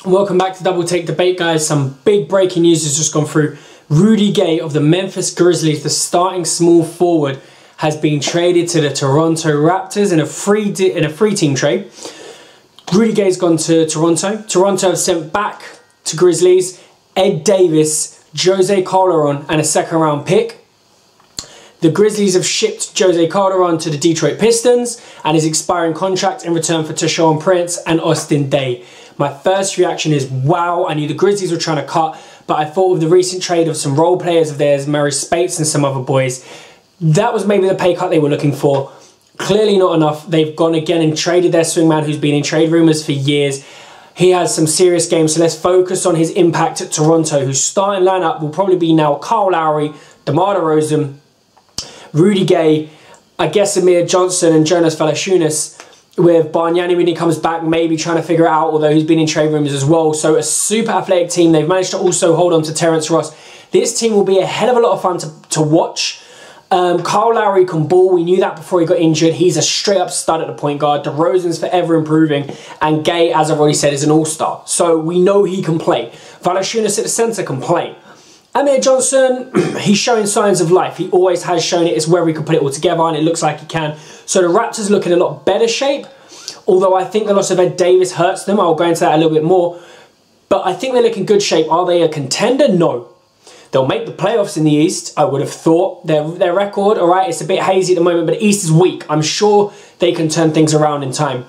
Welcome back to Double Take Debate, guys. Some big breaking news has just gone through. Rudy Gay of the Memphis Grizzlies, the starting small forward, has been traded to the Toronto Raptors in a free team trade. Rudy Gay's gone to Toronto. Toronto have sent back to Grizzlies Ed Davis, Jose Calderon, and a second-round pick. The Grizzlies have shipped Jose Calderon to the Detroit Pistons and his expiring contract in return for Tayshaun Prince and Austin Daye. My first reaction is, wow, I knew the Grizzlies were trying to cut, but I thought with the recent trade of some role players of theirs, Murray Spates and some other boys, that was maybe the pay cut they were looking for. Clearly not enough. They've gone again and traded their swingman who's been in trade rumours for years. He has some serious games, so let's focus on his impact at Toronto, whose starting lineup will probably be now Kyle Lowry, DeMar DeRozan, Rudy Gay, I guess Amir Johnson and Jonas Valanciunas, with Bargnani when he comes back, maybe trying to figure it out, although he's been in trade rumors as well. So a super athletic team. They've managed to also hold on to Terrence Ross. This team will be a hell of a lot of fun to watch. Kyle Lowry can ball. We knew that before he got injured. He's a straight up stud at the point guard. DeRozan's forever improving. And Gay, as I've already said, is an all-star. So we know he can play. Valanciunas at the center can play. Amir Johnson, he's showing signs of life. He always has shown it. It's where we can put it all together, and it looks like he can. So the Raptors look in a lot better shape, although I think the loss of Ed Davis hurts them. I'll go into that a little bit more. But I think they look in good shape. Are they a contender? No. They'll make the playoffs in the East, I would have thought. Their record, all right, it's a bit hazy at the moment, but the East is weak. I'm sure they can turn things around in time.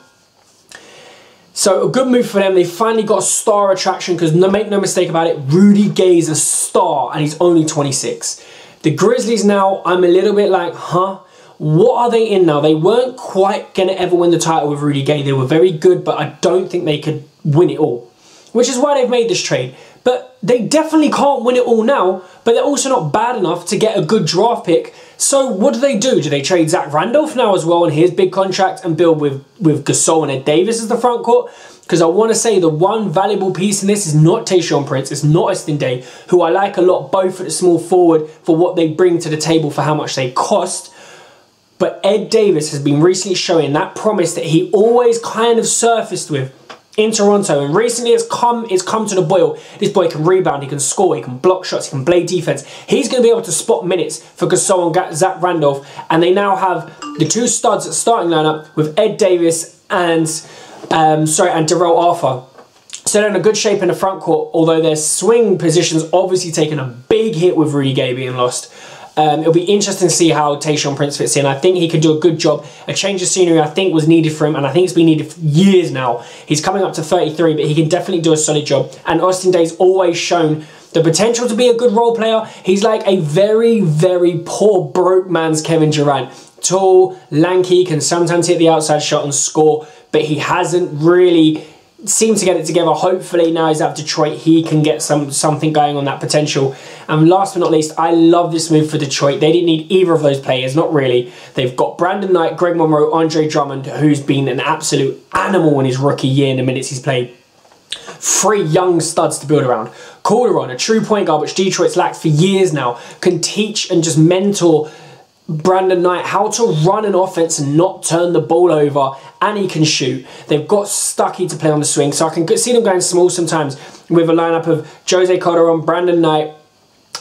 So a good move for them. They finally got a star attraction because make no mistake about it, Rudy Gay's a star and he's only 26. The Grizzlies now, I'm a little bit like, huh? What are they in now? They weren't quite going to ever win the title with Rudy Gay. They were very good, but I don't think they could win it all, which is why they've made this trade. But they definitely can't win it all now, but they're also not bad enough to get a good draft pick. So what do? Do they trade Zach Randolph now as well on his big contract and build with Gasol and Ed Davis as the front court? Because I want to say the one valuable piece in this is not Tayshaun Prince, it's not Austin Daye, who I like a lot, both at the small forward for what they bring to the table for how much they cost. But Ed Davis has been recently showing that promise that he always kind of surfaced with in Toronto, and recently it's come to the boil. This boy can rebound, he can score, he can block shots, he can play defense. He's going to be able to spot minutes for Gasol and Zach Randolph, and they now have the two studs at starting lineup with Ed Davis and Darrell Arthur. So they're in a good shape in the front court, although their swing position's obviously taken a big hit with Rudy Gay being lost. It'll be interesting to see how Tayshaun Prince fits in. I think he could do a good job. A change of scenery I think was needed for him, and I think it's been needed for years now. He's coming up to 33, but he can definitely do a solid job. And Austin Daye's always shown the potential to be a good role player. He's like a very, very poor broke man's Kevin Durant. Tall, lanky, can sometimes hit the outside shot and score, but he hasn't really seemed to get it together. Hopefully now he's out of Detroit, he can get something going on that potential. And last but not least, I love this move for Detroit. They didn't need either of those players, not really. They've got Brandon Knight, Greg Monroe, Andre Drummond, who's been an absolute animal in his rookie year in the minutes he's played. Three young studs to build around. Calderon, a true point guard, which Detroit's lacked for years now, can teach and just mentor Brandon Knight how to run an offense and not turn the ball over, and he can shoot. They've got Stuckey to play on the swing, so I can see them going small sometimes with a lineup of Jose Calderon, Brandon Knight,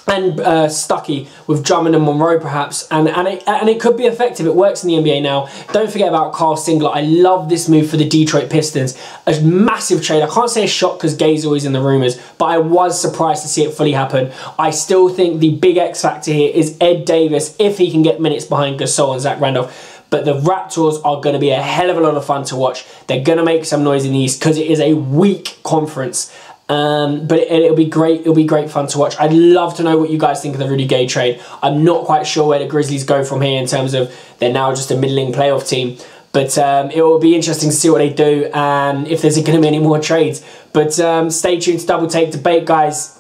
and Stuckey with Drummond and Monroe perhaps, and it could be effective. It works in the NBA now. Don't forget about Carl Singler. I love this move for the Detroit Pistons. A massive trade. I can't say a shock because Gay's always in the rumors, but I was surprised to see it fully happen. I still think the big X factor here is Ed Davis, if he can get minutes behind Gasol and Zach Randolph. But the Raptors are going to be a hell of a lot of fun to watch. They're going to make some noise in the East because it is a weak conference. But it'll be great. It'll be great fun to watch. I'd love to know what you guys think of the Rudy Gay trade. I'm not quite sure where the Grizzlies go from here in terms of they're now just a middling playoff team. But it will be interesting to see what they do and if there's going to be any more trades. But stay tuned to Double Take Debate, guys.